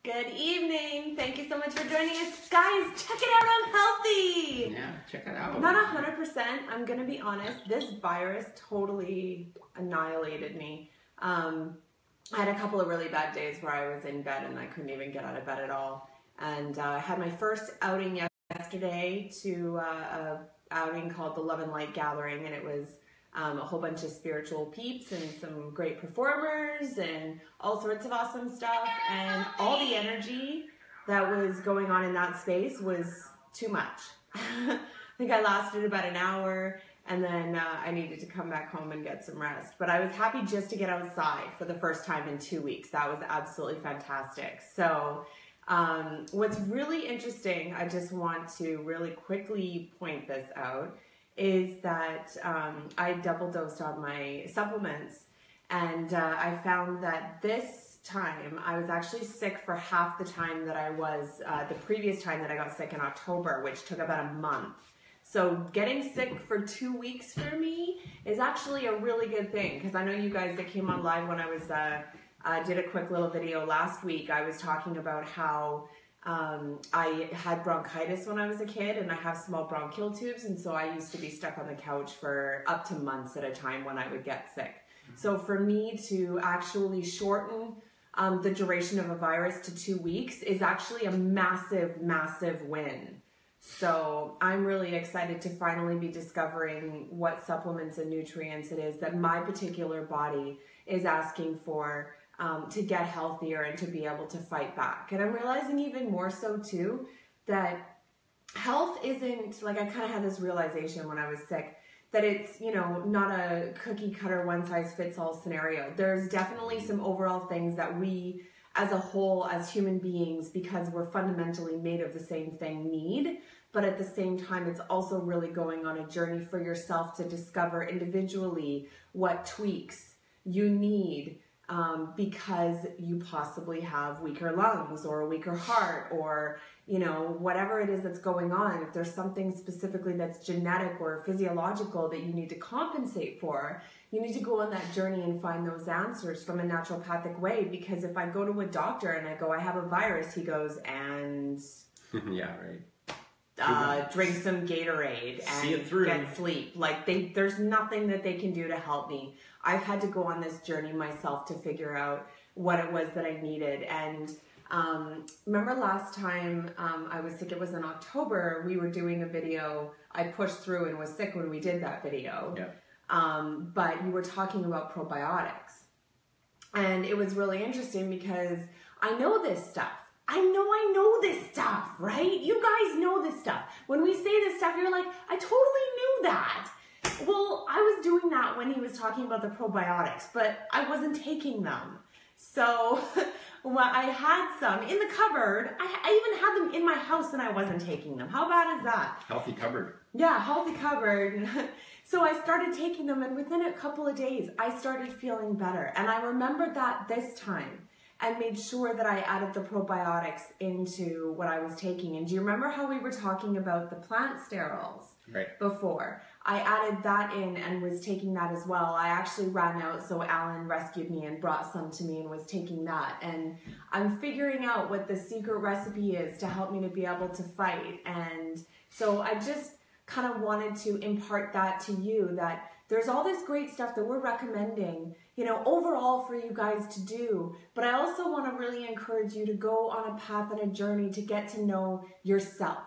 Good evening. Thank you so much for joining us. Guys, check it out. I'm healthy. Yeah, check it out. Not 100%. I'm going to be honest. This virus totally annihilated me. I had a couple of really bad days where I was in bed and I couldn't even get out of bed at all. And I had my first outing yesterday to a outing called the Love and Light Gathering, and it was a whole bunch of spiritual peeps and some great performers and all sorts of awesome stuff, and all the energy that was going on in that space was too much. I think I lasted about an hour, and then I needed to come back home and get some rest. But I was happy just to get outside for the first time in 2 weeks. That was absolutely fantastic. So what's really interesting, I just want to really quickly point this out, is that I double dosed on my supplements, and I found that this time I was actually sick for half the time that I was the previous time that I got sick in October, which took about a month. So getting sick for 2 weeks for me is actually a really good thing, because I know you guys that came on live when I was did a quick little video last week. I was talking about how I had bronchitis when I was a kid, and I have small bronchial tubes, and so I used to be stuck on the couch for up to months at a time when I would get sick. So for me to actually shorten the duration of a virus to 2 weeks is actually a massive, massive win. So I'm really excited to finally be discovering what supplements and nutrients it is that my particular body is asking for to get healthier and to be able to fight back. And I'm realizing even more so too that health isn't, like, I kind of had this realization when I was sick that it's, you know, not a cookie cutter one size fits all scenario. There's definitely some overall things that we as a whole, as human beings, because we're fundamentally made of the same thing, need. But at the same time, it's also really going on a journey for yourself to discover individually what tweaks you need, because you possibly have weaker lungs or a weaker heart, or, you know, whatever it is that's going on. If there's something specifically that's genetic or physiological that you need to compensate for, you need to go on that journey and find those answers from a naturopathic way. Because if I go to a doctor and I go, I have a virus, he goes, and yeah, right. Drink some Gatorade and get sleep. Like, there's nothing that they can do to help me. I've had to go on this journey myself to figure out what it was that I needed. And remember last time I was sick, it was in October, we were doing a video. I pushed through and was sick when we did that video. Yeah. But you were talking about probiotics. And it was really interesting because I know this stuff. I know this stuff, right? You guys know this stuff. When we say this stuff, you're like, I totally knew that. Well, I was doing that when he was talking about the probiotics, but I wasn't taking them. So well, I had some in the cupboard. I even had them in my house and I wasn't taking them. How bad is that? Healthy cupboard. Yeah, healthy cupboard. So I started taking them, and within a couple of days, I started feeling better. And I remembered that this time and made sure that I added the probiotics into what I was taking. And do you remember how we were talking about the plant sterols before? I added that in and was taking that as well. I actually ran out, so Alan rescued me and brought some to me and was taking that. And I'm figuring out what the secret recipe is to help me to be able to fight. And so I just kind of wanted to impart that to you, that there's all this great stuff that we're recommending, you know, overall for you guys to do. But I also want to really encourage you to go on a path and a journey to get to know yourself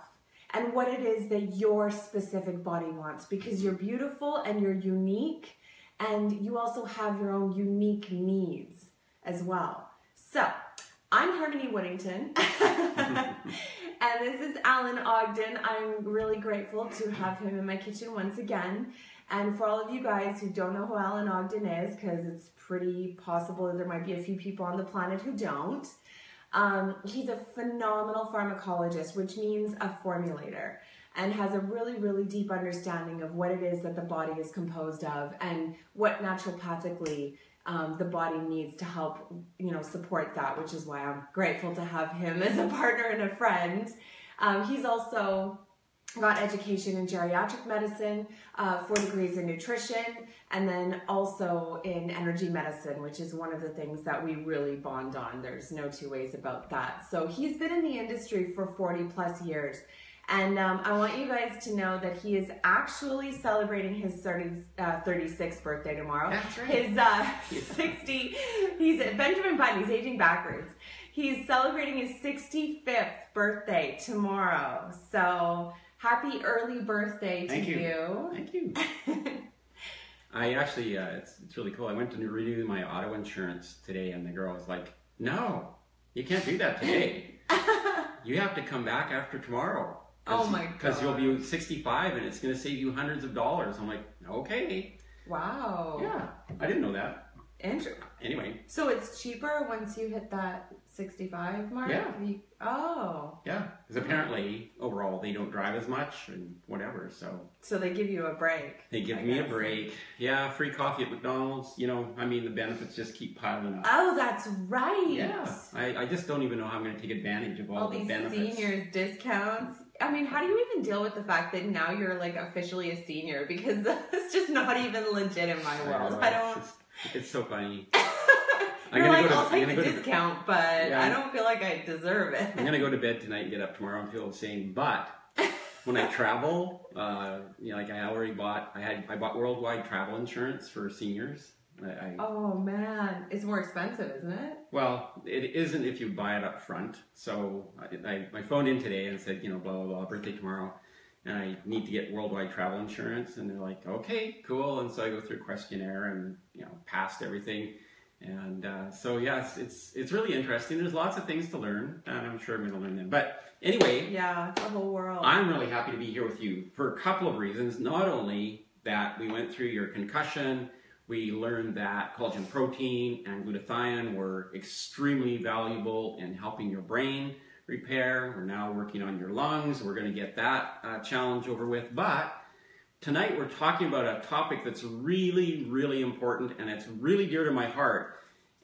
and what it is that your specific body wants, because you're beautiful and you're unique, and you also have your own unique needs as well. So I'm Harmony Woodington. And this is Alan Ogden. I'm really grateful to have him in my kitchen once again. And for all of you guys who don't know who Alan Ogden is, because it's pretty possible that there might be a few people on the planet who don't, he's a phenomenal pharmacologist, which means a formulator, and has a really, really deep understanding of what it is that the body is composed of and what naturopathically the body needs to help, you know, support that, which is why I'm grateful to have him as a partner and a friend. He's also got education in geriatric medicine, 4 degrees in nutrition, and then also in energy medicine, which is one of the things that we really bond on. There's no two ways about that. So he's been in the industry for 40 plus years. And I want you guys to know that he is actually celebrating his 36th birthday tomorrow. That's right. His 60, he's Benjamin Button, he's aging backwards. He's celebrating his 65th birthday tomorrow. So happy early birthday to you. Thank you. I actually, it's really cool. I went to renew my auto insurance today, and the girl was like, "No, you can't do that today. You have to come back after tomorrow. Oh my God. Because you'll be 65 and it's going to save you hundreds of dollars." I'm like, okay. Wow. Yeah, I didn't know that. Anyway. So it's cheaper once you hit that 65 mark? Yeah. Oh. Yeah, because apparently overall they don't drive as much and whatever, so. So they give you a break. They give me a break. Yeah, free coffee at McDonald's. You know, I mean, the benefits just keep piling up. Oh, that's right. Yeah. I just don't even know how I'm going to take advantage of all the these benefits. Seniors discounts. I mean, how do you even deal with the fact that now you're like officially a senior? Because that's just not even legit in my world. I don't. It's so funny. You're like, I'll take the discount, but I don't feel like I deserve it. I'm gonna go to bed tonight and get up tomorrow and feel the same. But when I travel, you know, like I bought worldwide travel insurance for seniors. Oh man, it's more expensive, isn't it? Well, it isn't if you buy it up front. So I phoned in today and said, you know, blah blah blah, birthday tomorrow, and I need to get worldwide travel insurance. And they're like, okay, cool. And so I go through a questionnaire and, you know, passed everything. And so yes, it's really interesting. There's lots of things to learn, and I'm sure I'm going to learn them. But anyway, yeah, the whole world. I'm really happy to be here with you for a couple of reasons. Not only that we went through your concussion, we learned that collagen protein and glutathione were extremely valuable in helping your brain repair. We're now working on your lungs. We're going to get that challenge over with. But tonight we're talking about a topic that's really, really important, and it's really dear to my heart.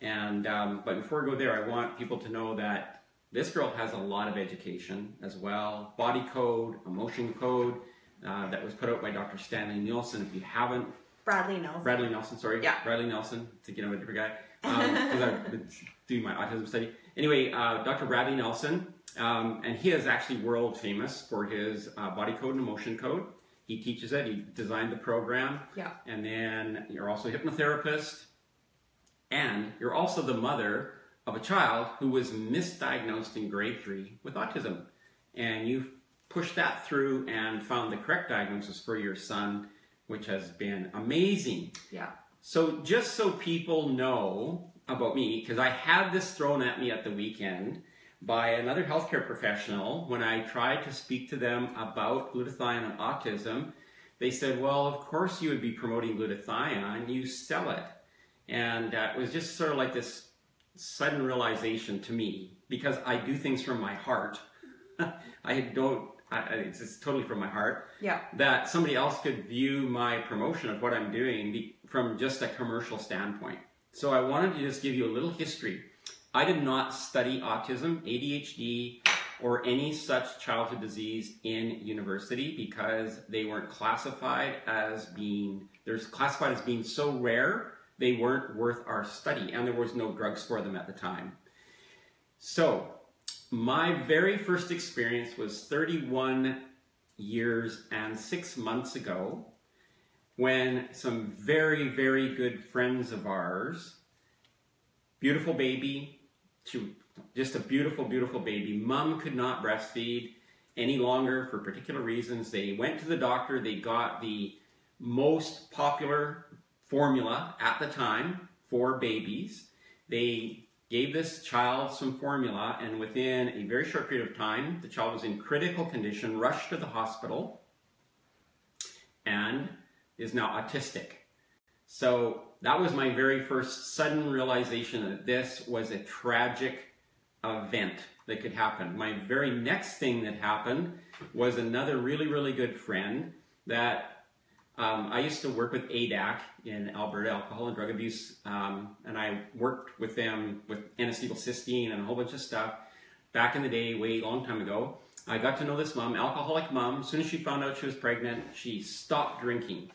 And but before we go there, I want people to know that this girl has a lot of education as well. Body code, emotion code, that was put out by Dr. Stanley Nielsen. If you haven't, Bradley Nelson, sorry. Yeah. Bradley Nelson, thinking of a different guy, because I've been doing my autism study. Anyway, Dr. Bradley Nelson, and he is actually world famous for his body code and emotion code. He teaches it. He designed the program. Yeah. And then you're also a hypnotherapist. And you're also the mother of a child who was misdiagnosed in grade 3 with autism. And you've pushed that through and found the correct diagnosis for your son, which has been amazing. Yeah. So just so people know about me, because I had this thrown at me at the weekend by another healthcare professional when I tried to speak to them about glutathione and autism. They said, well, of course you would be promoting glutathione, you sell it. And it was just sort of like this sudden realization to me, because I do things from my heart. It's just totally from my heart. Yeah. That somebody else could view my promotion of what I'm doing from just a commercial standpoint. So I wanted to just give you a little history. I did not study autism, ADHD, or any such childhood disease in university because they weren't classified as being so rare, they weren't worth our study, and there was no drugs for them at the time. So my very first experience was 31 years and 6 months ago when some very, very good friends of ours, beautiful baby, just a beautiful, beautiful baby. Mom could not breastfeed any longer for particular reasons. They went to the doctor. They got the most popular formula at the time for babies. They gave this child some formula, and within a very short period of time, the child was in critical condition, rushed to the hospital, and is now autistic. So that was my very first sudden realization that this was a tragic event that could happen. My very next thing that happened was another really, really good friend that I used to work with ADAC in Alberta, alcohol and drug abuse, and I worked with them with N-acetylcysteine and a whole bunch of stuff back in the day, way long time ago. I got to know this mom, alcoholic mom. As soon as she found out she was pregnant, she stopped drinking,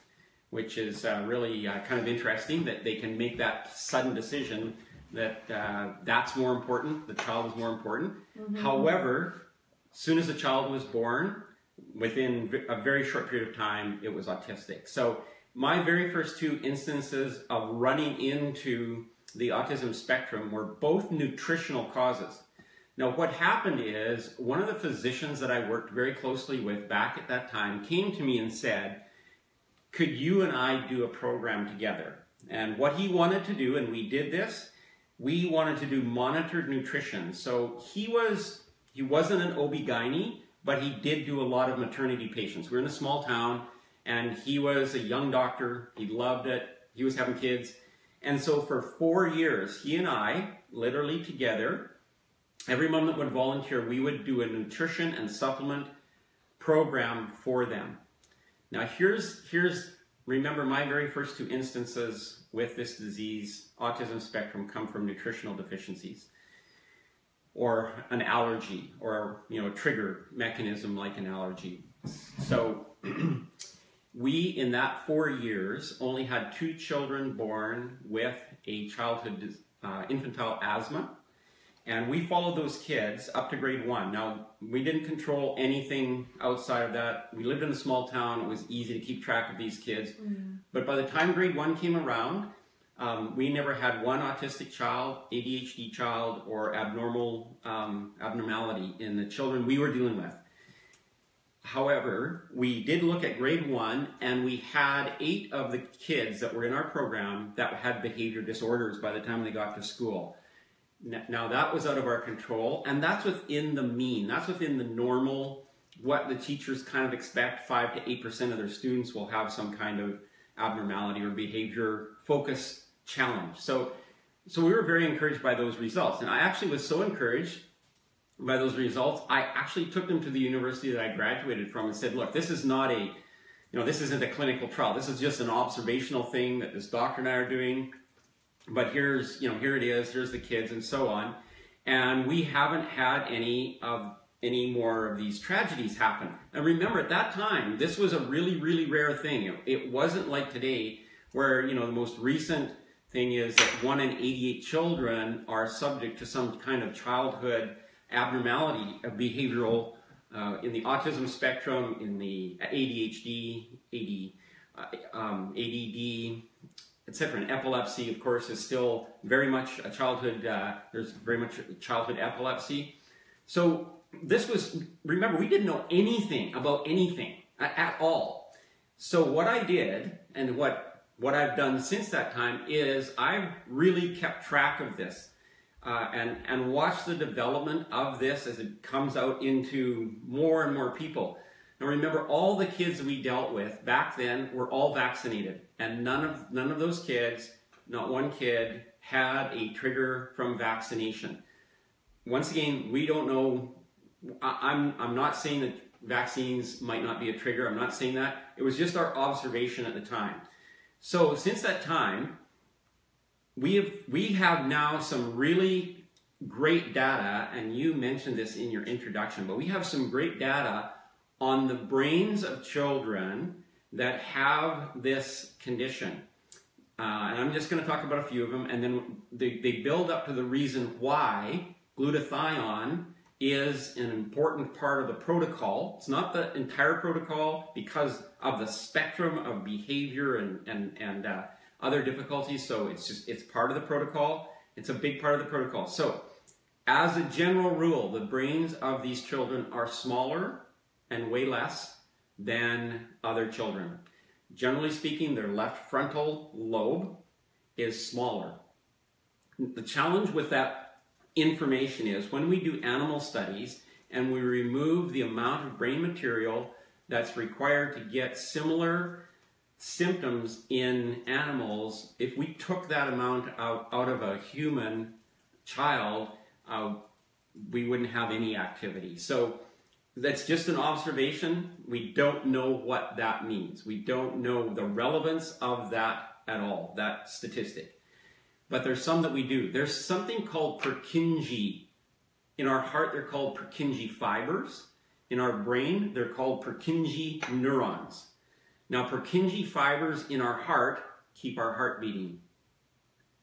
which is really kind of interesting that they can make that sudden decision that that's more important, the child is more important. Mm-hmm. However, as soon as the child was born, within a very short period of time, it was autistic. So my very first two instances of running into the autism spectrum were both nutritional causes. Now, what happened is one of the physicians that I worked very closely with back at that time came to me and said, could you and I do a program together? And what he wanted to do, and we did this, we wanted to do monitored nutrition. So he wasn't an OB-GYN, but he did do a lot of maternity patients. We're in a small town, and he was a young doctor. He loved it. He was having kids. And so for 4 years, he and I, literally together, every mom that would volunteer, we would do a nutrition and supplement program for them. Now remember, my very first two instances with this disease, autism spectrum, come from nutritional deficiencies or an allergy or a trigger mechanism like an allergy. So we, in that 4 years, only had 2 children born with a childhood infantile asthma. And we followed those kids up to grade 1. Now, we didn't control anything outside of that. We lived in a small town. It was easy to keep track of these kids. Mm. But by the time grade 1 came around, we never had one autistic child, ADHD child, or abnormality in the children we were dealing with. However, we did look at grade 1, and we had 8 of the kids that were in our program that had behavior disorders by the time they got to school. Now, that was out of our control, and that's within the mean. That's within the normal, what the teachers kind of expect. 5 to 8% of their students will have some kind of abnormality or behavior focus challenge. So we were very encouraged by those results. And I actually was so encouraged by those results, I actually took them to the university that I graduated from and said, look, this is not this isn't a clinical trial. This is just an observational thing that this doctor and I are doing. But here it is, here's the kids, and so on. And we haven't had any more of these tragedies happen. And remember, at that time, this was a really, really rare thing. It wasn't like today, where, the most recent thing is that 1 in 88 children are subject to some kind of childhood abnormality of behavioral, in the autism spectrum, in the ADHD, ADD, etc. And epilepsy, of course, is still very much a childhood, there's very much childhood epilepsy. So remember, we didn't know anything about anything at all. So what I did, and what I've done since that time, is I've really kept track of this and watched the development of this as it comes out into more and more people. Now remember, all the kids we dealt with back then were all vaccinated, and none of those kids, not one kid, had a trigger from vaccination. Once again, we don't know. I'm not saying that vaccines might not be a trigger. I'm not saying that. It was just our observation at the time. So since that time, we have now some really great data, and you mentioned this in your introduction, but we have some great data on the brains of children that have this condition. And I'm just going to talk about a few of them, and then they build up to the reason why glutathione is an important part of the protocol. It's not the entire protocol because of the spectrum of behavior and other difficulties, so it's part of the protocol. It's a big part of the protocol. So as a general rule, the brains of these children are smaller and way less than other children. Generally speaking, their left frontal lobe is smaller. The challenge with that information is when we do animal studies and we remove the amount of brain material that's required to get similar symptoms in animals, if we took that amount out of a human child, we wouldn't have any activity. So that's just an observation. We don't know what that means. We don't know the relevance of that at all, that statistic. But there's some that we do. There's something called Purkinje. In our heart, they're called Purkinje fibers. in our brain. They're called Purkinje neurons. Now, Purkinje fibers in our heart keep our heart beating.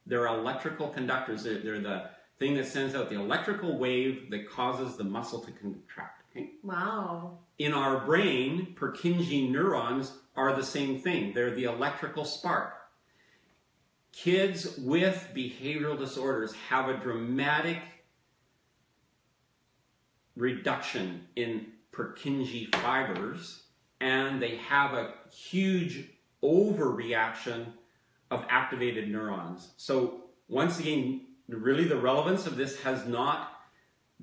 They're electrical conductors. They're the thing that sends out the electrical wave that causes the muscle to contract. Okay? Wow. In our brain, Purkinje neurons are the same thing. They're the electrical spark. Kids with behavioral disorders have a dramatic reduction in Purkinje fibers, and they have a huge overreaction of activated neurons. So once again, really the relevance of this has not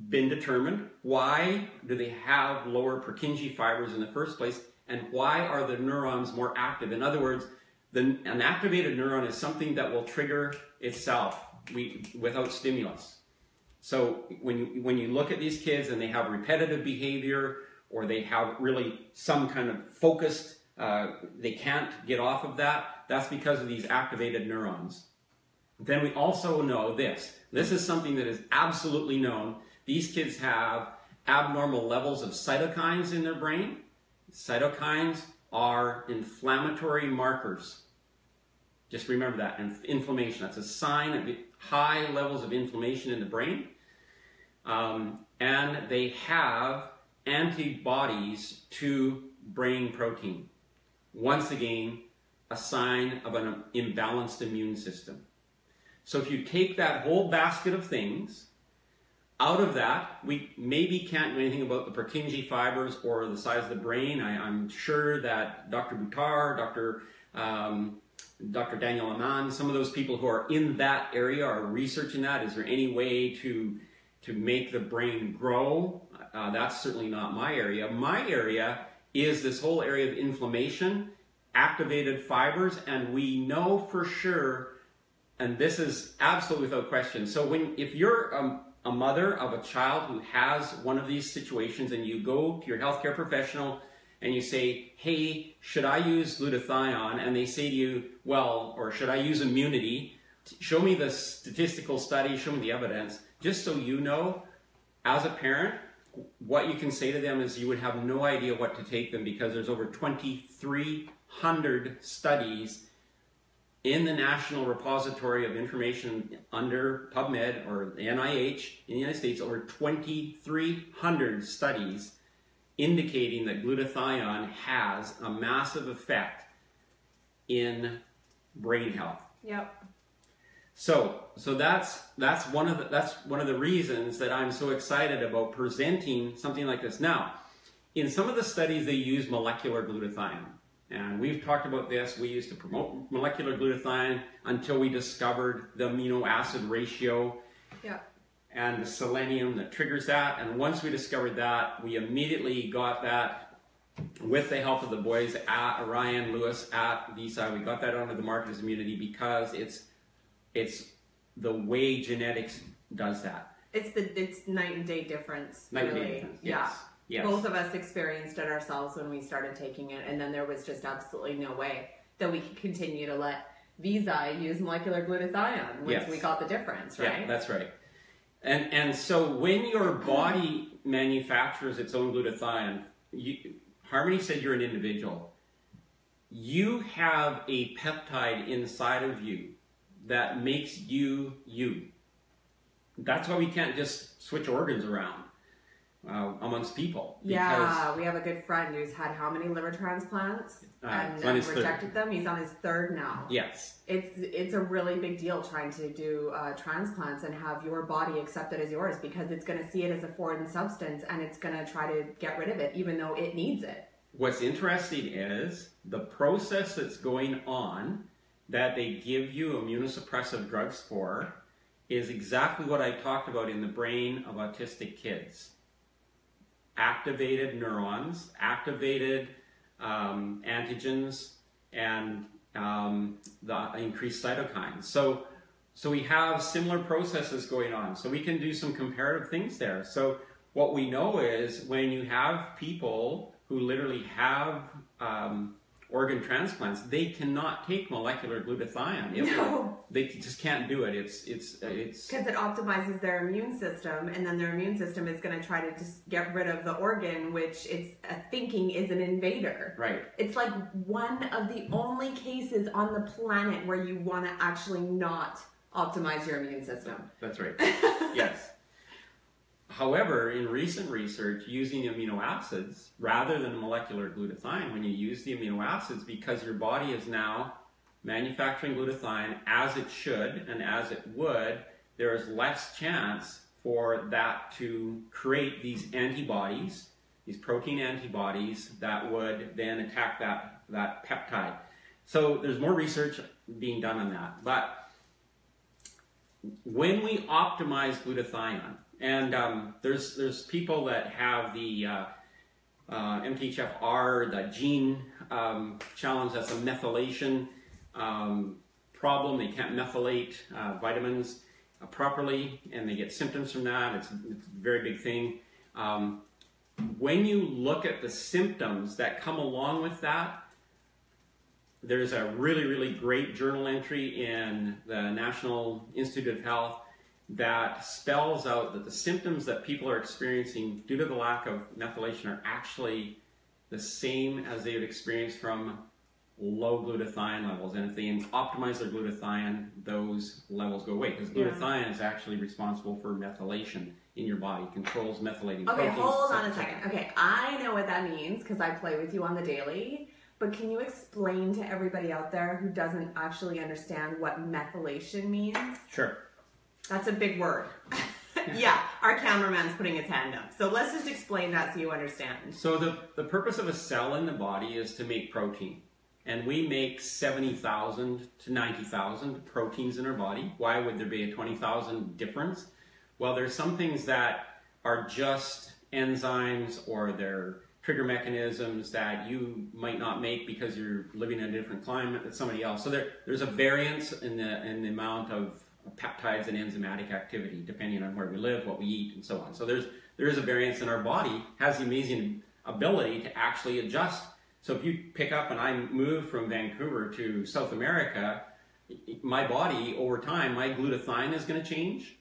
been determined. Why do they have lower Purkinje fibers in the first place, and why are the neurons more active? In other words, an activated neuron is something that will trigger itself without stimulus. So when you look at these kids and they have repetitive behavior, or they have really some kind of focused, they can't get off of that, that's because of these activated neurons. Then we also know this. This is something that is absolutely known. These kids have abnormal levels of cytokines in their brain. Cytokines are inflammatory markers. Just remember that, inflammation. That's a sign of high levels of inflammation in the brain. And they have antibodies to brain protein. Once again, a sign of an imbalanced immune system. So if you take that whole basket of things, out of that, we maybe can't do anything about the Purkinje fibers or the size of the brain. I'm sure that Dr. Buttar, Dr. Daniel Aman, some of those people who are in that area are researching that. Is there any way to make the brain grow? That's certainly not my area. My area is this whole area of inflammation, activated fibers, and we know for sure, and this is absolutely without question. So if you're a mother of a child who has one of these situations and you go to your healthcare professional and you say, hey, should I use glutathione? And they say to you, well, or should I use immunity? Show me the statistical study, show me the evidence. Just so you know, as a parent, what you can say to them is you would have no idea what to take them, because there's over 2,300 studies in the National Repository of Information under PubMed or the NIH in the United States, over 2,300 studies indicating that glutathione has a massive effect in brain health. Yep. So that's one of the reasons that I'm so excited about presenting something like this. Now, in some of the studies they use molecular glutathione. And we've talked about this. We used to promote molecular glutathione until we discovered the amino acid ratio and the selenium that triggers that. And once we discovered that, we immediately got that with the help of the boys at Ryan Lewis at VSI. We got that onto the market as immunity because it's the way genetics does that. It's night and day difference. Night and day difference. Yes. Yes. Both of us experienced it ourselves when we started taking it, and then there was just absolutely no way that we could continue to let VSI use molecular glutathione once we got the difference, right? Yeah, that's right. And so when your body manufactures its own glutathione, Harmony said you're an individual. You have a peptide inside of you that makes you you. That's why we can't just switch organs around amongst people. Yeah, we have a good friend who's had how many liver transplants and rejected them? He's on his third now. Yes. It's a really big deal trying to do transplants and have your body accepted as yours, because it's going to see it as a foreign substance and it's going to try to get rid of it even though it needs it. What's interesting is the process that's going on that they give you immunosuppressive drugs for is exactly what I talked about in the brain of autistic kids. Activated neurons, activated antigens, and the increased cytokines. So we have similar processes going on. So we can do some comparative things there. So what we know is when you have people who literally have organ transplants, they cannot take molecular glutathione. They just can't do it. It's because it optimizes their immune system, and then their immune system is going to try to just get rid of the organ, which it's thinking is an invader. Right. It's like one of the only cases on the planet where you want to actually not optimize your immune system. That's right. Yes. However, in recent research, using amino acids rather than molecular glutathione, when you use the amino acids, because your body is now manufacturing glutathione as it should and as it would, there is less chance for that to create these antibodies, these protein antibodies that would then attack that peptide. So there's more research being done on that. But when we optimize glutathione, and there's people that have the MTHFR, the gene challenge, that's a methylation problem. They can't methylate vitamins properly, and they get symptoms from that. It's a very big thing. When you look at the symptoms that come along with that, there's a really, really great journal entry in the National Institute of Health that spells out that the symptoms that people are experiencing due to the lack of methylation are actually the same as they would experience from low glutathione levels. And if they optimize their glutathione, those levels go away, because glutathione is actually responsible for methylation in your body, controls methylating proteins. Okay, hold on a second. Okay, I know what that means because I play with you on the daily, but can you explain to everybody out there who doesn't actually understand what methylation means? Sure. That's a big word. Yeah, our cameraman's putting his hand up. So let's just explain that so you understand. So the purpose of a cell in the body is to make protein. And we make 70,000 to 90,000 proteins in our body. Why would there be a 20,000 difference? Well, there's some things that are just enzymes, or they're trigger mechanisms that you might not make because you're living in a different climate than somebody else. So there's a variance in the amount of peptides and enzymatic activity depending on where we live, what we eat, and so on. So there is a variance, in our body has the amazing ability to actually adjust. So if you pick up and I move from Vancouver to South America, my body over time, my glutathione is going to change,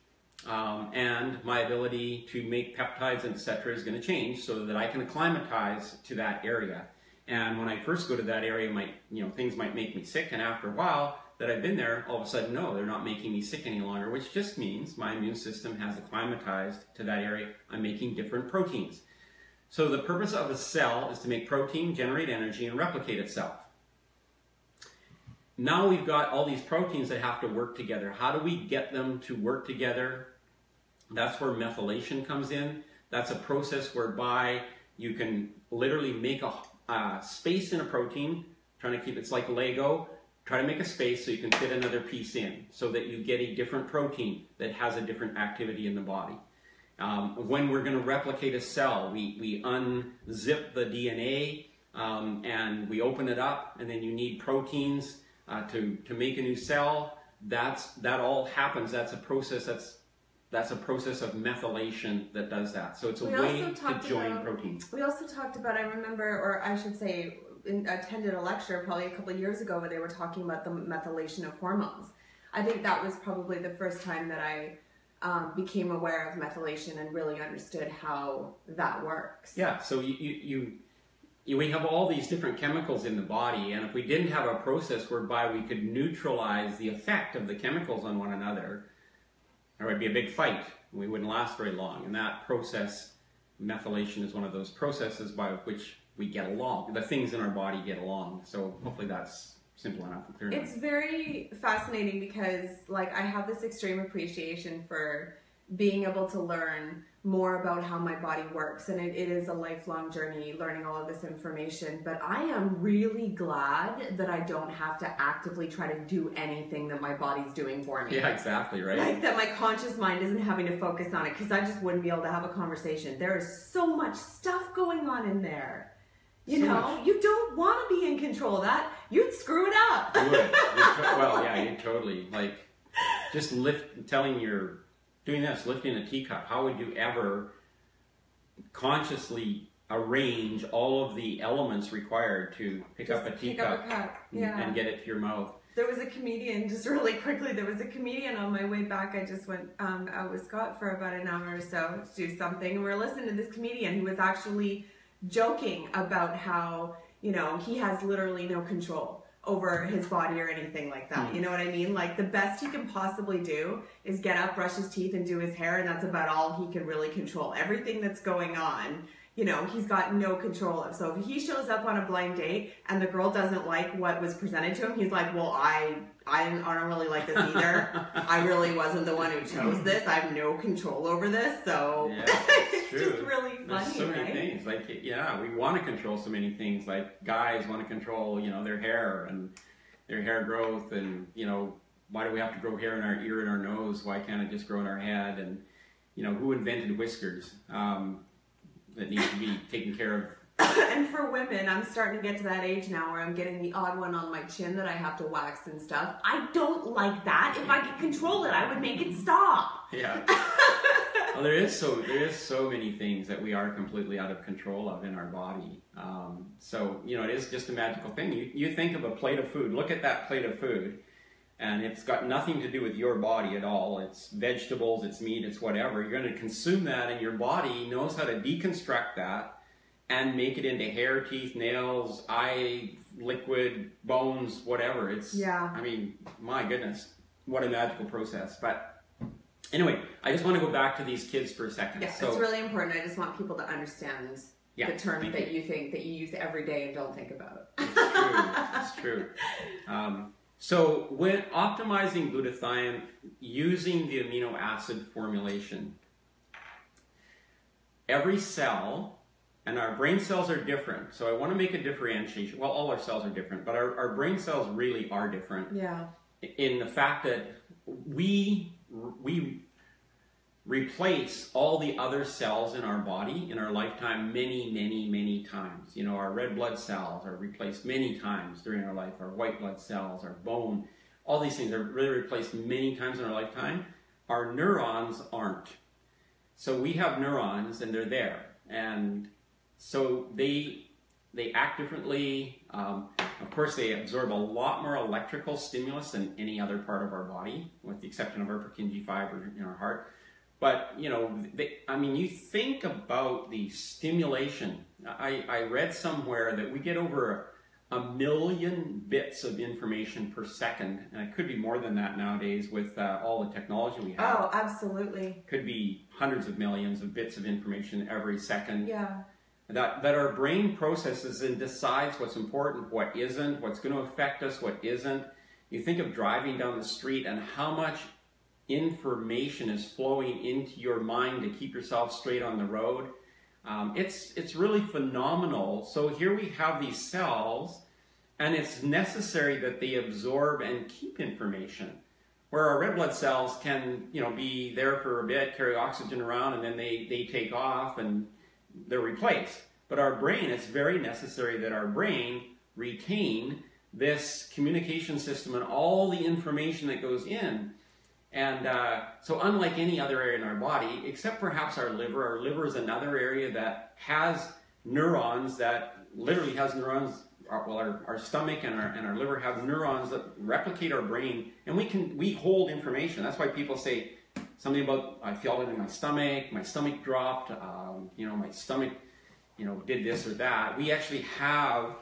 and my ability to make peptides, etc., is going to change so that I can acclimatize to that area. And when I first go to that area, things might make me sick, and after a while that I've been there, all of a sudden, no, they're not making me sick any longer, which just means my immune system has acclimatized to that area. I'm making different proteins. So the purpose of a cell is to make protein, generate energy, and replicate itself. Now we've got all these proteins that have to work together. How do we get them to work together? That's where methylation comes in. That's a process whereby you can literally make a space in a protein, trying to keep it's like Lego. Try to make a space so you can fit another piece in, so that you get a different protein that has a different activity in the body. When we're going to replicate a cell, we unzip the DNA and we open it up, and then you need proteins to make a new cell. That all happens. That's a process. That's a process of methylation that does that. So it's a way to join proteins. We also talked about, I remember, or I should say, attended a lecture probably a couple of years ago where they were talking about the methylation of hormones. I think that was probably the first time that I became aware of methylation and really understood how that works. Yeah, so we have all these different chemicals in the body, and if we didn't have a process whereby we could neutralize the effect of the chemicals on one another, there would be a big fight. We wouldn't last very long. And that process, methylation, is one of those processes by which we get along. The things in our body get along. So hopefully that's simple enough and clear enough. It's very fascinating because, like, I have this extreme appreciation for being able to learn more about how my body works, and it is a lifelong journey learning all of this information, but I am really glad that I don't have to actively try to do anything that my body's doing for me. Yeah, exactly, right? Like, that my conscious mind isn't having to focus on it, because I just wouldn't be able to have a conversation. There is so much stuff going on in there. You know, you don't want to be in control of that. You'd screw it up. You would. Well, yeah, you totally. Like, just doing this, lifting a teacup. How would you ever consciously arrange all of the elements required to pick up a teacup and get it to your mouth. There was a comedian, just really quickly, there was a comedian on my way back. I just went out with Scott for about an hour or so to do something. And we were listening to this comedian who was actually joking about how, you know, he has literally no control over his body or anything like that. You know what I mean? Like, the best he can possibly do is get up, brush his teeth, and do his hair, and that's about all he can really control. Everything that's going on, you know, he's got no control of. So if he shows up on a blind date and the girl doesn't like what was presented to him, he's like, well, I don't really like this either. I really wasn't the one who chose this. I have no control over this. So yeah, it's true. Just really funny, There's so many right? things. Like, yeah, we want to control so many things. Like, guys want to control, you know, their hair and their hair growth, and, you know, why do we have to grow hair in our ear and our nose? Why can't it just grow in our head? And, you know, who invented whiskers? That needs to be taken care of. And for women, I'm starting to get to that age now where I'm getting the odd one on my chin that I have to wax and stuff. I don't like that. If I could control it, I would make it stop. Yeah. Well, there is so many things that we are completely out of control of in our body. So, you know, it is just a magical thing. You think of a plate of food. Look at that plate of food. And it's got nothing to do with your body at all. It's vegetables, it's meat, it's whatever. You're going to consume that, and your body knows how to deconstruct that and make it into hair, teeth, nails, eye, liquid, bones, whatever. It's, yeah. I mean, my goodness, what a magical process. But anyway, I just want to go back to these kids for a second. Yeah, so, it's really important. I just want people to understand the terms that you think that you use every day and don't think about. It's true. So when optimizing glutathione using the amino acid formulation, every cell, and our brain cells are different, so I want to make a differentiation. Well, all our cells are different, but our brain cells really are different. Yeah. In the fact that we replace all the other cells in our body in our lifetime many times. You know, our red blood cells are replaced many times during our life. Our white blood cells, our bone, all these things are really replaced many times in our lifetime. Our neurons aren't. So we have neurons and they're there. And so they act differently. Of course, they absorb a lot more electrical stimulus than any other part of our body, with the exception of our Purkinje fiber in our heart. But, you know, I mean, you think about the stimulation. I read somewhere that we get over a million bits of information per second, and it could be more than that nowadays with all the technology we have. Oh, absolutely. Could be hundreds of millions of bits of information every second. Yeah. That our brain processes and decides what's important, what isn't, what's going to affect us, what isn't. You think of driving down the street and how much information is flowing into your mind to keep yourself straight on the road. It's really phenomenal. So here we have these cells, and it's necessary that they absorb and keep information. Where our red blood cells can, you know, be there for a bit, carry oxygen around, and then they take off and they're replaced. But our brain, it's very necessary that our brain retain this communication system and all the information that goes in. And so unlike any other area in our body, except perhaps our liver is another area that has neurons, that literally has neurons. Well, our stomach and our liver have neurons that replicate our brain, and we hold information. That's why people say something about, I felt it in my stomach dropped, you know, my stomach, you know, did this or that. We actually have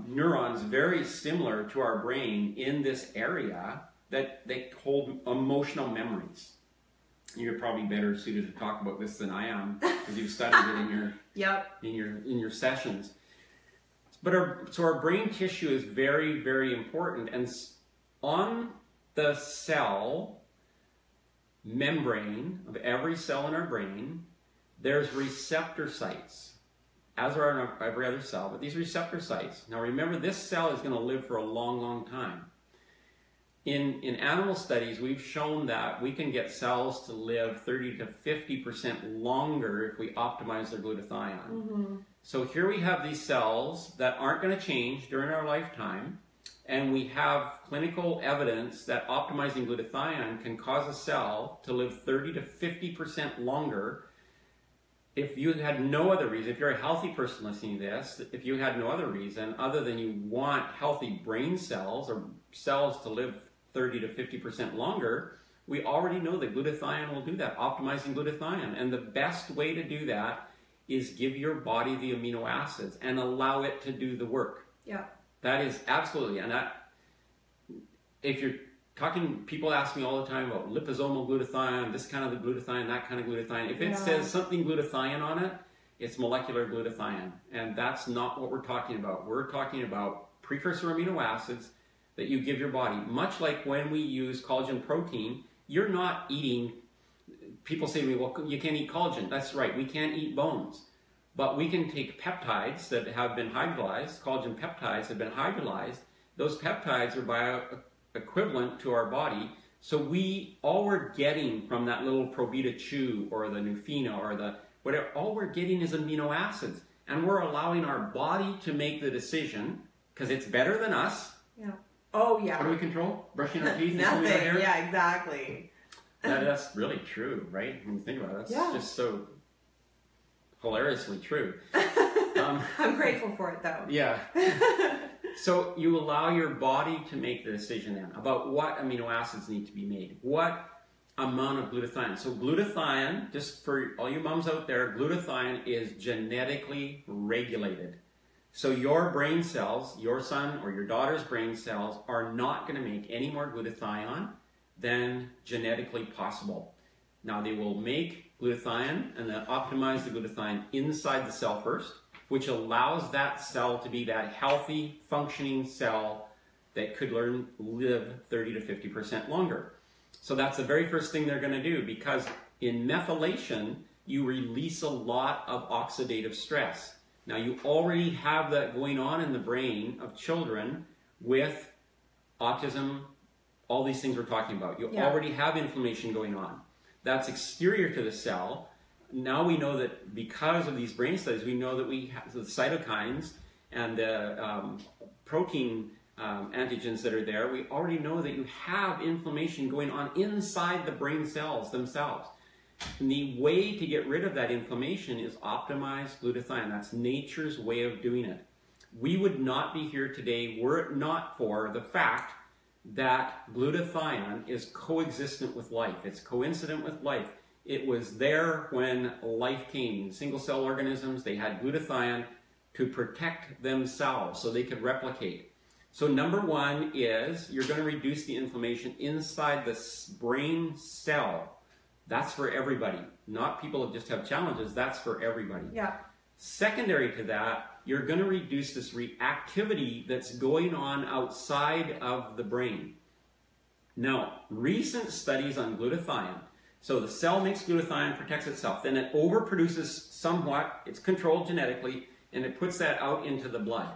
neurons very similar to our brain in this area that they hold emotional memories. You're probably better suited to talk about this than I am, because you've studied it in your sessions. But so our brain tissue is very important, and on the cell membrane of every cell in our brain, there's receptor sites, as are in every other cell. But these receptor sites. Now remember, this cell is going to live for a long time. In animal studies, we've shown that we can get cells to live 30 to 50% longer if we optimize their glutathione. Mm-hmm. So here we have these cells that aren't going to change during our lifetime, and we have clinical evidence that optimizing glutathione can cause a cell to live 30 to 50% longer if you had no other reason, if you're a healthy person listening to this, if you had no other reason other than you want healthy brain cells or cells to live 30 to 50% longer, we already know that glutathione will do that, optimizing glutathione. And the best way to do that is give your body the amino acids and allow it to do the work. Yeah. That is absolutely, and that, if you're talking, people ask me all the time about liposomal glutathione, this kind of the glutathione, that kind of glutathione. If it says something glutathione on it, it's molecular glutathione. And that's not what we're talking about. We're talking about precursor amino acids that you give your body. Much like when we use collagen protein, you're not eating, people say to me, well, you can't eat collagen. That's right, we can't eat bones. But we can take peptides that have been hydrolyzed, collagen peptides have been hydrolyzed. Those peptides are bioequivalent to our body. So all we're getting from that little Probeta chew or the Nufina or the whatever, all we're getting is amino acids. And we're allowing our body to make the decision, because it's better than us. Yeah. Oh, yeah. What do we control? Brushing our teeth? Nothing. Yeah, exactly. That's really true, right? When you think about it, that's just so hilariously true. I'm grateful for it, though. Yeah. So you allow your body to make the decision then about what amino acids need to be made, what amount of glutathione. So glutathione, just for all you moms out there, glutathione is genetically regulated. So your brain cells, your son or your daughter's brain cells, are not going to make any more glutathione than genetically possible. Now they will make glutathione and then optimize the glutathione inside the cell first, which allows that cell to be that healthy, functioning cell that could live 30 to 50% longer. So that's the very first thing they're going to do, because in methylation, you release a lot of oxidative stress. Now you already have that going on in the brain of children with autism, all these things we're talking about. You already have inflammation going on. That's exterior to the cell. Now we know that because of these brain studies, we know that we have the cytokines and the protein antigens that are there. We already know that you have inflammation going on inside the brain cells themselves. And the way to get rid of that inflammation is optimized glutathione. That's nature's way of doing it. We would not be here today were it not for the fact that glutathione is coexistent with life. It's coincident with life. It was there when life came. In single-cell organisms, they had glutathione to protect themselves so they could replicate. So number one is you're going to reduce the inflammation inside the brain cell. That's for everybody. Not people who just have challenges. That's for everybody. Yeah. Secondary to that, you're going to reduce this reactivity that's going on outside of the brain. Now, recent studies on glutathione. So the cell makes glutathione, protects itself. Then it overproduces somewhat. It's controlled genetically, and it puts that out into the blood.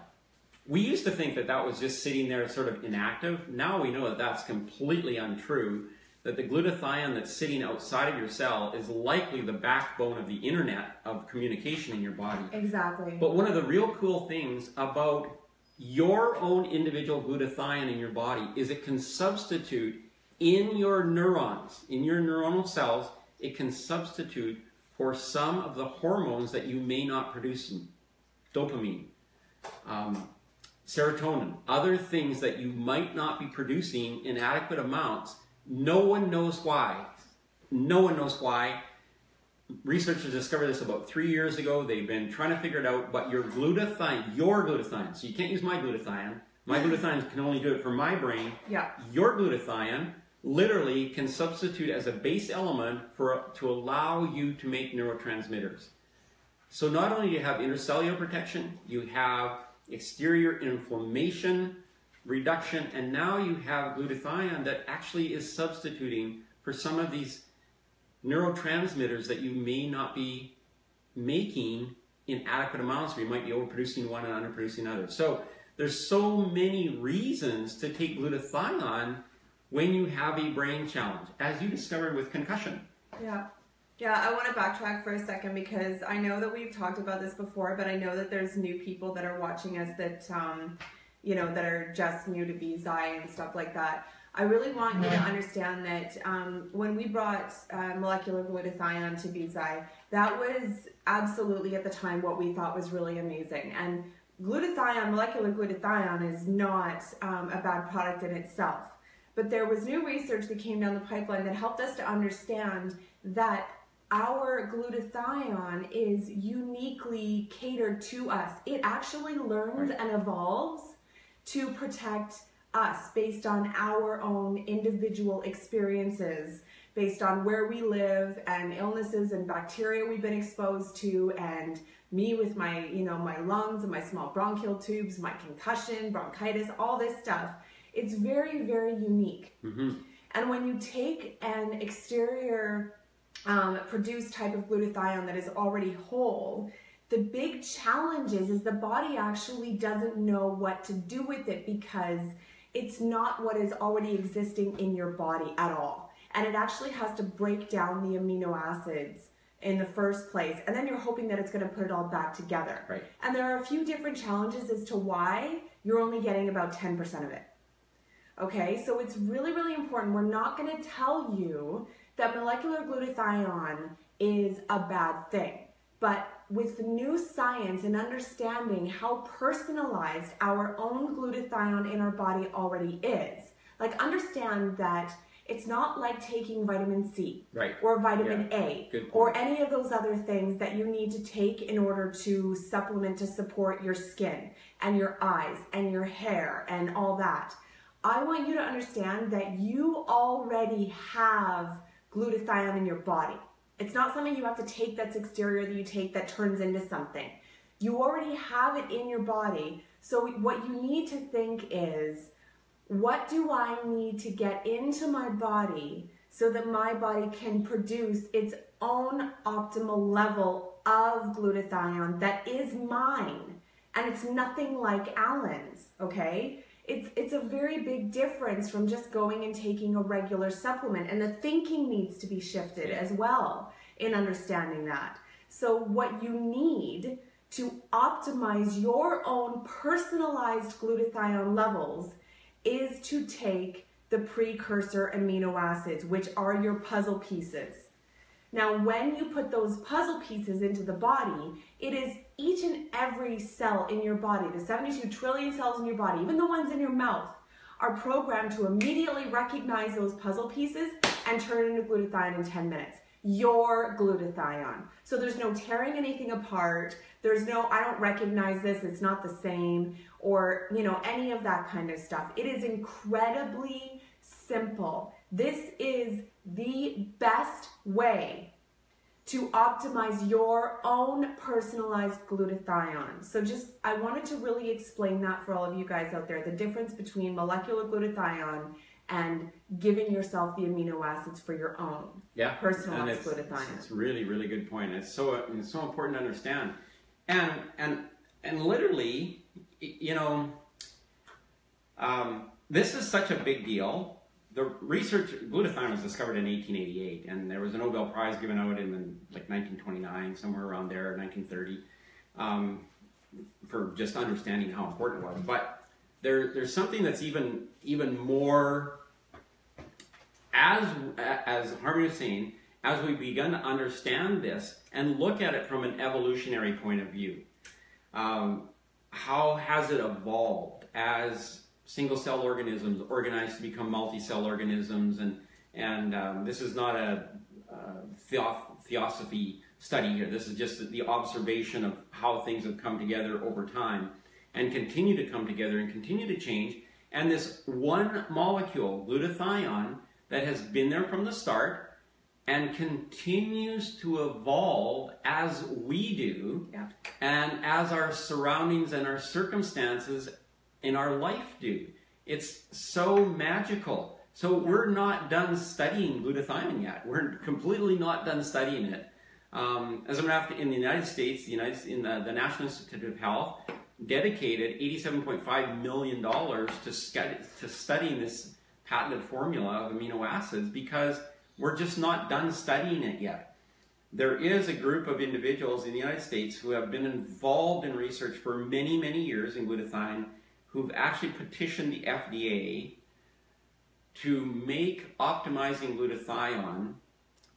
We used to think that that was just sitting there sort of inactive. Now we know that that's completely untrue, that the glutathione that's sitting outside of your cell is likely the backbone of the internet of communication in your body. Exactly. But one of the real cool things about your own individual glutathione in your body is it can substitute in your neurons, in your neuronal cells, it can substitute for some of the hormones that you may not produce. Dopamine, serotonin, other things that you might not be producing in adequate amounts. No one knows why. No one knows why. Researchers discovered this about 3 years ago. They've been trying to figure it out, but your glutathione, so you can't use my glutathione. My glutathione can only do it for my brain. Yeah. Your glutathione literally can substitute as a base element to allow you to make neurotransmitters. So not only do you have intercellular protection, you have exterior inflammation reduction, and now you have glutathione that actually is substituting for some of these neurotransmitters that you may not be making in adequate amounts, or you might be overproducing one and underproducing others. So there's so many reasons to take glutathione when you have a brain challenge, as you discovered with concussion. Yeah. Yeah, I want to backtrack for a second because I know that we've talked about this before, but I know that there's new people that are watching us that, you know, that are just new to BZI and stuff like that. I really want you to understand that when we brought molecular glutathione to BZI, that was absolutely at the time what we thought was really amazing. And glutathione, molecular glutathione, is not a bad product in itself. But there was new research that came down the pipeline that helped us to understand that our glutathione is uniquely catered to us. It actually learns and evolves to protect us based on our own individual experiences, based on where we live and illnesses and bacteria we've been exposed to, and me with my, my lungs and my small bronchial tubes, my concussion, bronchitis, all this stuff. It's very, very unique. Mm-hmm. And when you take an exterior produced type of glutathione that is already whole, the big challenge is the body actually doesn't know what to do with it, because it's not what is already existing in your body at all. And it actually has to break down the amino acids in the first place. And then you're hoping that it's going to put it all back together. Right. And there are a few different challenges as to why you're only getting about 10% of it. Okay, so it's really, really important. We're not going to tell you that molecular glutathione is a bad thing. But with new science and understanding how personalized our own glutathione in our body already is, like, understand that it's not like taking vitamin C, right, or vitamin A, or any of those other things that you need to take in order to supplement to support your skin and your eyes and your hair and all that. I want you to understand that you already have glutathione in your body. It's not something you have to take that's exterior, that you take that turns into something. You already have it in your body. So what you need to think is, what do I need to get into my body so that my body can produce its own optimal level of glutathione that is mine? And it's nothing like Alan's, okay? It's a very big difference from just going and taking a regular supplement. And the thinking needs to be shifted as well in understanding that. So what you need to optimize your own personalized glutathione levels is to take the precursor amino acids, which are your puzzle pieces. Now, when you put those puzzle pieces into the body, it is each and every cell in your body, the 72 trillion cells in your body, even the ones in your mouth, are programmed to immediately recognize those puzzle pieces and turn it into glutathione in 10 minutes. Your glutathione. So there's no tearing anything apart. There's no, I don't recognize this, it's not the same, or, any of that kind of stuff. It is incredibly simple. This is the best way to optimize your own personalized glutathione. So I wanted to really explain that for all of you guys out there, the difference between molecular glutathione and giving yourself the amino acids for your own personalized glutathione. It's really, really good point. It's so important to understand. And literally, this is such a big deal. The research, glutathione was discovered in 1888, and there was a Nobel Prize given out in 1929, somewhere around there, 1930, for just understanding how important it was. But there's something that's even more, as Harmony was saying, as we've begun to understand this and look at it from an evolutionary point of view. How has it evolved as single-cell organisms organized to become multi-cell organisms? And this is not a theosophy study here. This is just the observation of how things have come together over time and continue to come together and continue to change. And this one molecule, glutathione, that has been there from the start and continues to evolve as we do, and as our surroundings and our circumstances in our life do. It's so magical. So we're not done studying glutathione yet. We're completely not done studying it. As a matter of fact, in the United States, the National Institute of Health dedicated $87.5 million to studying this patented formula of amino acids, because we're just not done studying it yet. There is a group of individuals in the United States who have been involved in research for many, many years in glutathione, who've actually petitioned the FDA to make optimizing glutathione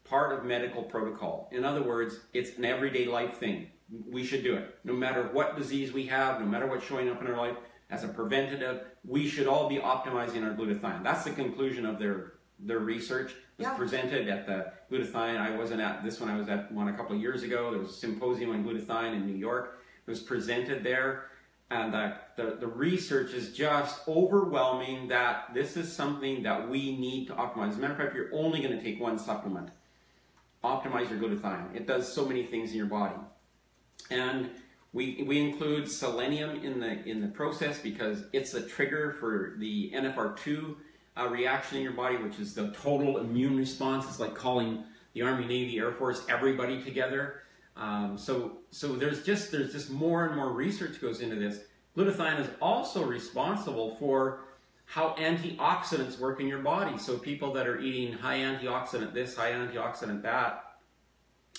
part of medical protocol. In other words, it's an everyday life thing. We should do it. No matter what disease we have, no matter what's showing up in our life, as a preventative, we should all be optimizing our glutathione. That's the conclusion of their research. It was presented at the glutathione. I wasn't at this one. I was at one a couple of years ago. There was a symposium on glutathione in New York. It was presented there. And the research is just overwhelming that this is something that we need to optimize. As a matter of fact, if you're only going to take one supplement, optimize your glutathione. It does so many things in your body. And we include selenium in the process because it's a trigger for the NFR2 reaction in your body, which is the total immune response. It's like calling the Army, Navy, Air Force, everybody together. So there's just more and more research goes into this. Glutathione is also responsible for how antioxidants work in your body. So people that are eating high antioxidant this, high antioxidant that,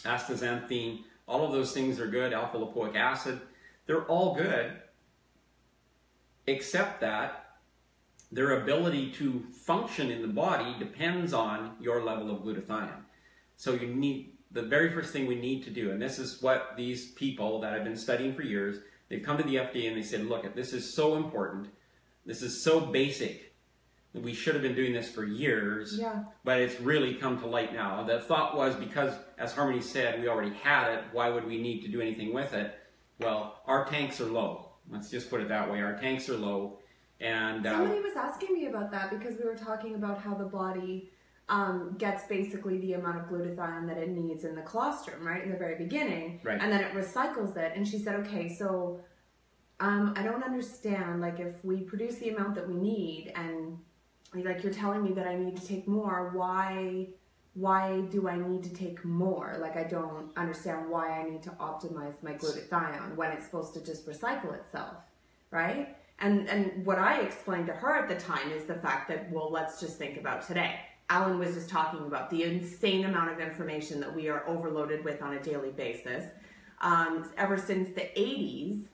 astaxanthin, all of those things are good, alpha lipoic acid, they're all good, except that their ability to function in the body depends on your level of glutathione. So you need, the very first thing we need to do, and this is what these people that have been studying for years, they've come to the FDA and they said, look, this is so important, this is so basic, that we should have been doing this for years, but it's really come to light now. The thought was, because, as Harmony said, we already had it, why would we need to do anything with it? Well, our tanks are low. Let's just put it that way. Our tanks are low. And somebody was asking me about that because we were talking about how the body gets basically the amount of glutathione that it needs in the colostrum, right, in the very beginning, and then it recycles it. And she said, okay, so I don't understand, like, if we produce the amount that we need and like you're telling me that I need to take more, why do I need to take more? Like, I don't understand why I need to optimize my glutathione when it's supposed to just recycle itself, right? And what I explained to her at the time is the fact that, well, let's just think about today. Alan was just talking about the insane amount of information that we are overloaded with on a daily basis. Ever since the 80s,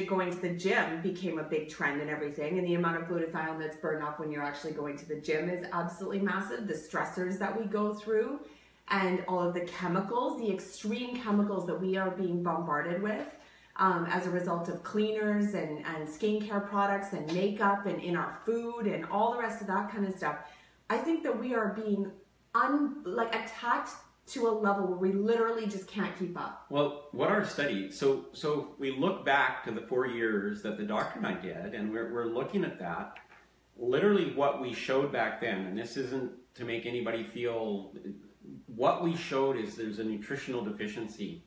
going to the gym became a big trend and everything, and the amount of glutathione that's burned off when you're actually going to the gym is absolutely massive. The stressors that we go through and all of the chemicals, the extreme chemicals that we are being bombarded with as a result of cleaners and skincare products and makeup and in our food and all the rest of that kind of stuff. I think that we are being attacked to a level where we literally just can't keep up. Well, what our study, so we look back to the 4 years that the doctor and I did, and we're looking at that. Literally what we showed back then, and this isn't to make anybody feel, what we showed is there's a nutritional deficiency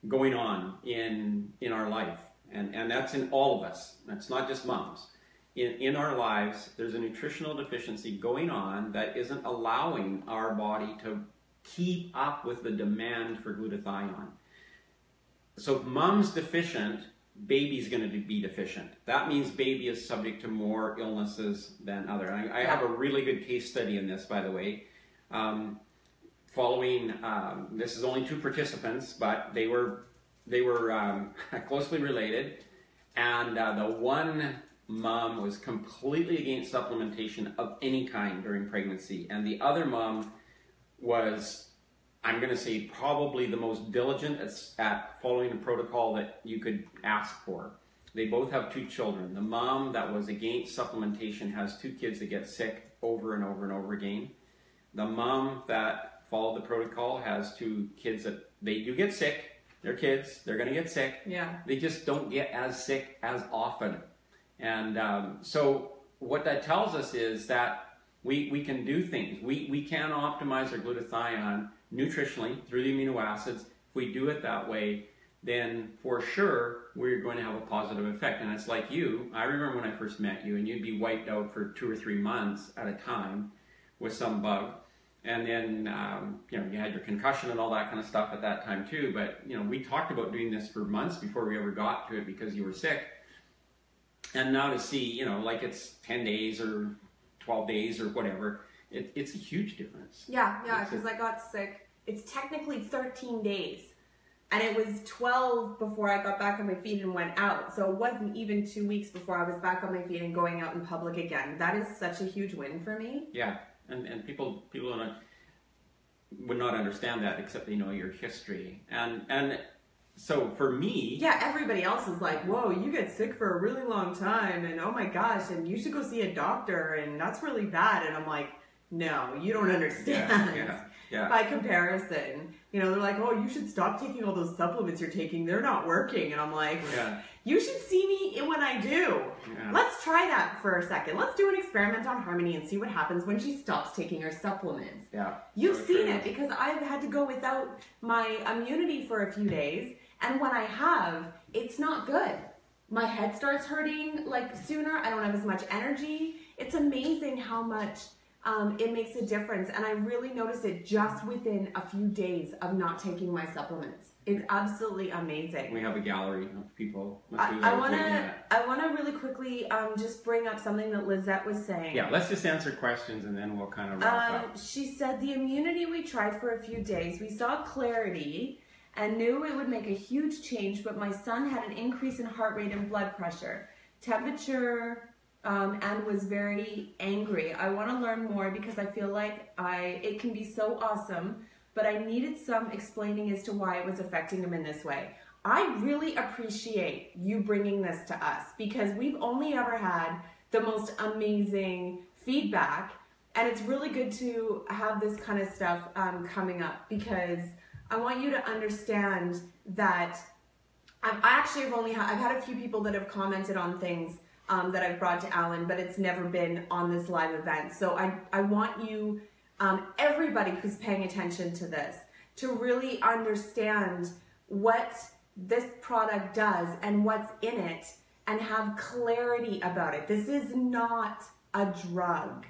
going on in our life, and that's in all of us. That's not just moms. In our lives, there's a nutritional deficiency going on that isn't allowing our body to keep up with the demand for glutathione. So if mom's deficient, baby's going to be deficient. That means baby is subject to more illnesses than other. And I have a really good case study in this, by the way. Following, this is only 2 participants, but they were closely related, and the one mom was completely against supplementation of any kind during pregnancy, and the other mom was, I'm going to say, probably the most diligent at following a protocol that you could ask for. They both have 2 children. The mom that was against supplementation has 2 kids that get sick over and over and over again. The mom that followed the protocol has 2 kids that they do get sick. They're kids. They're going to get sick. Yeah. They just don't get as sick as often. And so what that tells us is that we can do things. We can optimize our glutathione nutritionally through the amino acids. If we do it that way, then for sure we're going to have a positive effect. And it's like you. I remember when I first met you, and you'd be wiped out for 2 or 3 months at a time with some bug. And then, you had your concussion and all that kind of stuff at that time too. But, we talked about doing this for months before we ever got to it because you were sick. And now to see, like it's 10 days or 12 days or whatever, it's a huge difference. Yeah, because I got sick. It's technically 13 days. And it was 12 before I got back on my feet and went out. So it wasn't even 2 weeks before I was back on my feet and going out in public again. That is such a huge win for me. Yeah, and people would not understand that except they know your history. And so for me... Yeah, everybody else is like, whoa, you get sick for a really long time, and oh my gosh, and you should go see a doctor, and that's really bad. And I'm like, no, you don't understand. Yeah. By comparison, you know, they're like, oh, you should stop taking all those supplements you're taking. They're not working. And I'm like, you should see me when I do. Yeah. Let's try that for a second. Let's do an experiment on Harmony and see what happens when she stops taking her supplements. Yeah. You've seen it because I've had to go without my immunity for a few days. And when I have, it's not good. My head starts hurting like sooner. I don't have as much energy. It's amazing how much it makes a difference, and I really noticed it just within a few days of not taking my supplements. It's absolutely amazing. We have a gallery of people. I want to really quickly just bring up something that Lizette was saying. Yeah, let's just answer questions and then we'll kind of wrap up. She said, the immunity we tried for a few days, we saw clarity and knew it would make a huge change, but my son had an increase in heart rate and blood pressure, temperature, and was very angry. I want to learn more because I feel like it can be so awesome, but I needed some explaining as to why it was affecting him in this way. I really appreciate you bringing this to us because we've only ever had the most amazing feedback, and it's really good to have this kind of stuff coming up because I want you to understand that I've had a few people that have commented on things that I've brought to Alan, but it's never been on this live event. So I want you, everybody who's paying attention to this, to really understand what this product does and what's in it and have clarity about it. This is not a drug,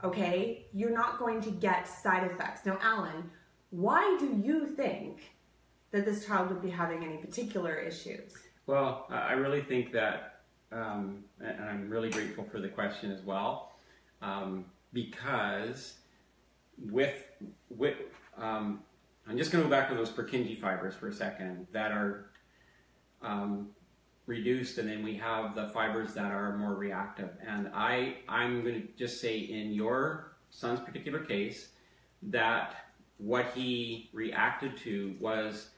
okay? You're not going to get side effects. Now, Alan, why do you think that this child would be having any particular issues? Well, I really think that and I'm really grateful for the question as well, because I'm just going to go back to those Purkinje fibers for a second that are reduced, and then we have the fibers that are more reactive. And I'm going to just say in your son's particular case that what he reacted to was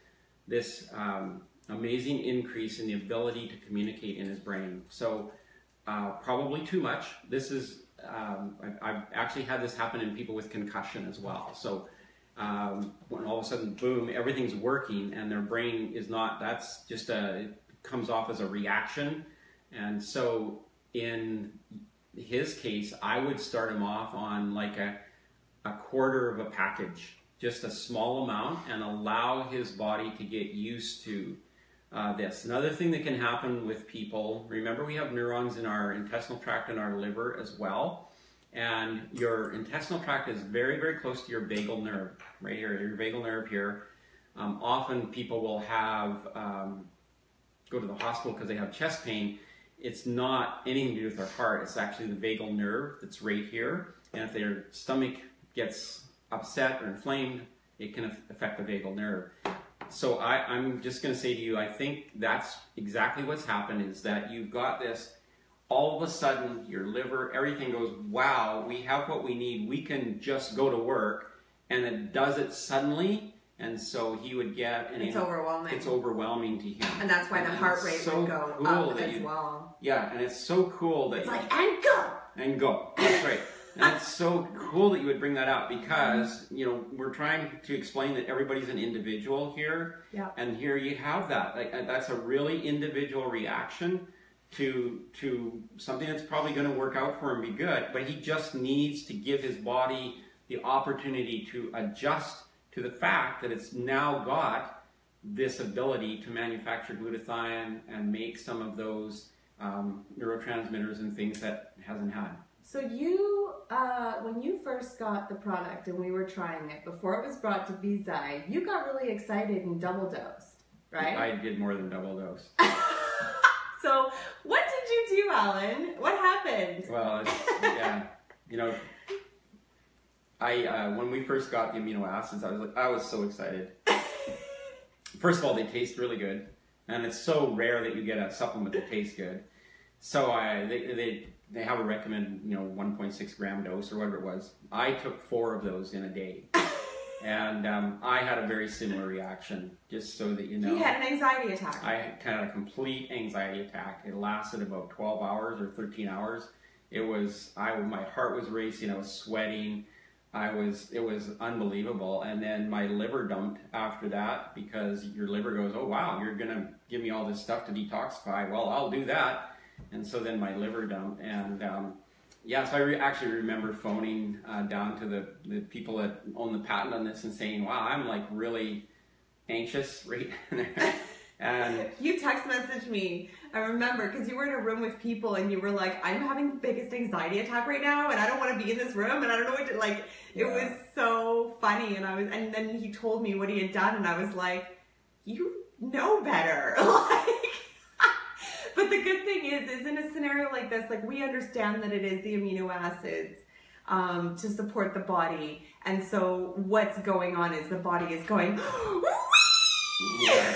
this amazing increase in the ability to communicate in his brain. So probably too much. This is, I've actually had this happen in people with concussion as well. So when all of a sudden, boom, everything's working and their brain is not, that's just it comes off as a reaction. And so in his case, I would start him off on like a quarter of a package, just a small amount, and allow his body to get used to this. Another thing that can happen with people, remember we have neurons in our intestinal tract and our liver as well, and your intestinal tract is very, very close to your vagal nerve, right here, your vagal nerve here. Often people will have, go to the hospital because they have chest pain. It's not anything to do with their heart, it's actually the vagal nerve that's right here, and if their stomach gets upset or inflamed, it can affect the vagal nerve. So I'm just going to say to you, I think that's exactly what's happened, is that you've got this, all of a sudden, your liver, everything goes, wow, we have what we need, we can just go to work, and it does it suddenly, and so he would get... It's overwhelming. It's overwhelming to him. And that's why the heart rate would go up as well. Yeah, and it's so cool that... It's like, and go! And go, that's right. And it's so cool that you would bring that up because, you know, we're trying to explain that everybody's an individual here. Yeah. And here you have that. Like, that's a really individual reaction to something that's probably going to work out for him and be good. But he just needs to give his body the opportunity to adjust to the fact that it's now got this ability to manufacture glutathione and make some of those neurotransmitters and things that it hasn't had. So you, when you first got the product and we were trying it, before it was brought to BZI, you got really excited and double dosed, right? I did more than double dose. So what did you do, Alan? What happened? Well, yeah, you know, when we first got the amino acids, I was so excited. first of all, they taste really good. And it's so rare that you get a supplement that tastes good. So they have a recommended, 1.6 gram dose or whatever it was. I took 4 of those in a day. And I had a very similar reaction, just so that you know. You had an anxiety attack. I had a complete anxiety attack. It lasted about 12 hours or 13 hours. My heart was racing, I was sweating. It was unbelievable. And then my liver dumped after that, because your liver goes, oh wow, you're gonna give me all this stuff to detoxify. Well, I'll do that. And so then my liver dumped. And so I actually remember phoning down to the people that own the patent on this and saying, wow, I'm like really anxious right there. And you text messaged me, I remember, because you were in a room with people and you were like, I'm having the biggest anxiety attack right now and I don't want to be in this room and I don't know what to, like, it was so funny. And then he told me what he had done and I was like, you know better. But the good thing is in a scenario like this, like, we understand that it is the amino acids to support the body. And so what's going on is the body is going, yeah,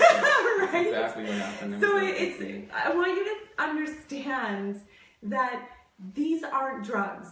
right? Exactly what happened. So I want you to understand that these aren't drugs.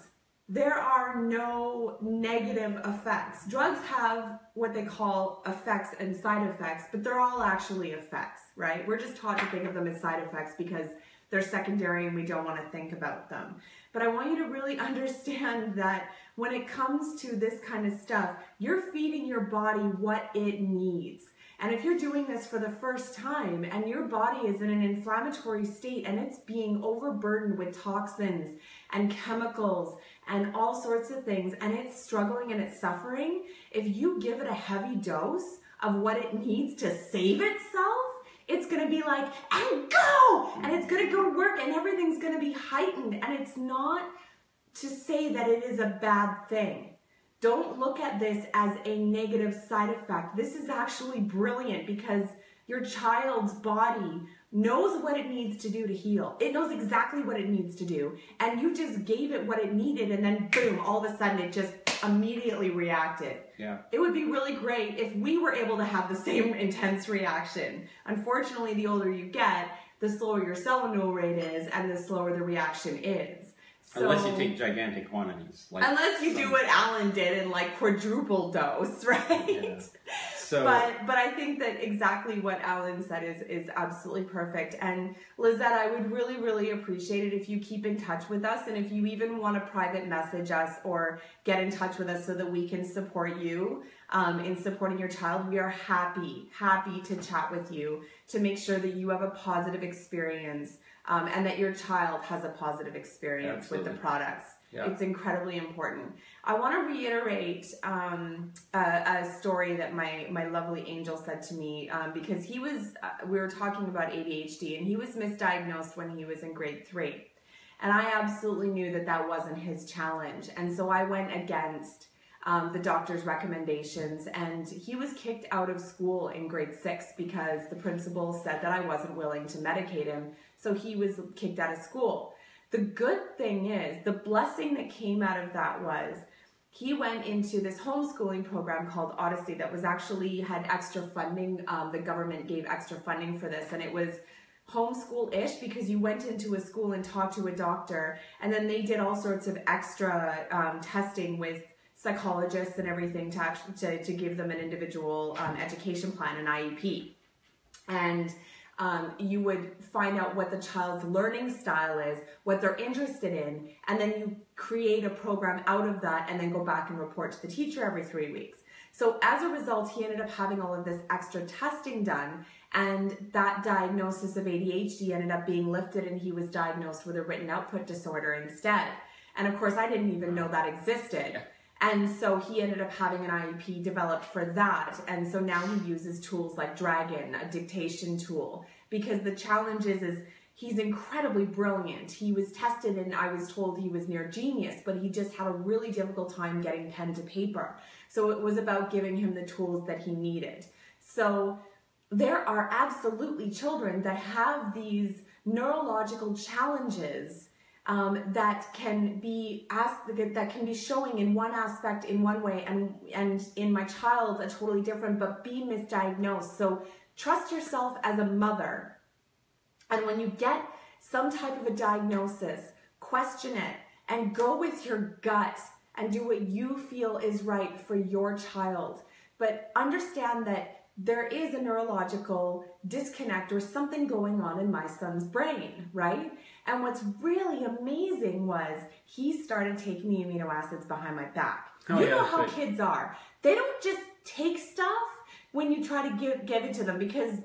There are no negative effects. Drugs have what they call effects and side effects, but they're all actually effects, right? We're just taught to think of them as side effects because they're secondary and we don't want to think about them. But I want you to really understand that when it comes to this kind of stuff, you're feeding your body what it needs. And if you're doing this for the first time and your body is in an inflammatory state and it's being overburdened with toxins and chemicals and all sorts of things, and it's struggling and it's suffering, if you give it a heavy dose of what it needs to save itself, it's going to be like, and go! And it's going to go to work and everything's going to be heightened. And it's not to say that it is a bad thing. Don't look at this as a negative side effect. This is actually brilliant because your child's body knows what it needs to do to heal. It knows exactly what it needs to do. And you just gave it what it needed and then boom, all of a sudden it just immediately reacted. Yeah. It would be really great if we were able to have the same intense reaction. Unfortunately, the older you get, the slower your cell renewal rate is and the slower the reaction is. So, unless you take gigantic quantities. Unless you do what Alan did in like quadruple dose, right? Yeah. So, but I think that exactly what Alan said is absolutely perfect. And Lizette, I would really, really appreciate it if you keep in touch with us. And if you even want to private message us or get in touch with us so that we can support you in supporting your child, we are happy to chat with you to make sure that you have a positive experience. And that your child has a positive experience with the products. Yeah. It's incredibly important. I want to reiterate a story that my lovely angel said to me because we were talking about ADHD and he was misdiagnosed when he was in grade 3. And I absolutely knew that wasn't his challenge. And so I went against the doctor's recommendations, and he was kicked out of school in grade 6 because the principal said that I wasn't willing to medicate him, so he was kicked out of school. The good thing is, the blessing that came out of that was he went into this homeschooling program called Autism that was actually had extra funding. The government gave extra funding for this, and it was homeschool-ish because you went into a school and talked to a doctor, and then they did all sorts of extra testing with psychologists and everything to give them an individual education plan, an IEP. And you would find out what the child's learning style is, what they're interested in, and then you create a program out of that and then go back and report to the teacher every 3 weeks. So as a result, he ended up having all of this extra testing done, and that diagnosis of ADHD ended up being lifted, and he was diagnosed with a written output disorder instead. And of course, I didn't even know that existed. And so he ended up having an IEP developed for that. And so now he uses tools like Dragon, a dictation tool, because the challenge is he's incredibly brilliant. He was tested and I was told he was near genius, but he just had a really difficult time getting pen to paper. So it was about giving him the tools that he needed. So there are absolutely children that have these neurological challenges that can be showing in one aspect in one way and in my child a totally different, but be misdiagnosed. So Trust yourself as a mother. And when you get some type of a diagnosis, question it and go with your gut and do what you feel is right for your child. But understand that there is a neurological disconnect or something going on in my son's brain, right? And what's really amazing was he started taking the amino acids behind my back. You know how kids are. They don't just take stuff when you try to give it to them, because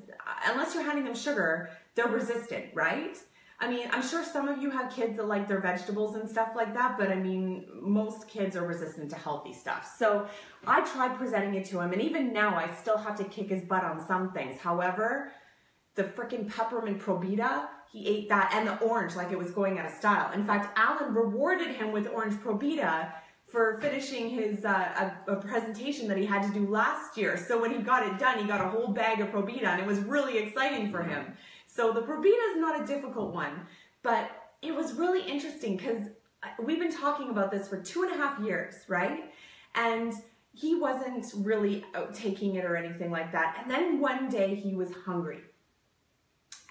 unless you're handing them sugar, they're resistant, right? I mean, I'm sure some of you have kids that like their vegetables and stuff like that, but I mean, most kids are resistant to healthy stuff. So I tried presenting it to him, and even now I still have to kick his butt on some things. However, the freaking peppermint Probita, he ate that, and the orange like it was going out of style. In fact, Alan rewarded him with orange Probita for finishing his a presentation that he had to do last year. So when he got it done, he got a whole bag of Probita, and it was really exciting for him. So the Probita is not a difficult one, but it was really interesting because we've been talking about this for 2.5 years, right? And he wasn't really out taking it or anything like that. And then one day he was hungry.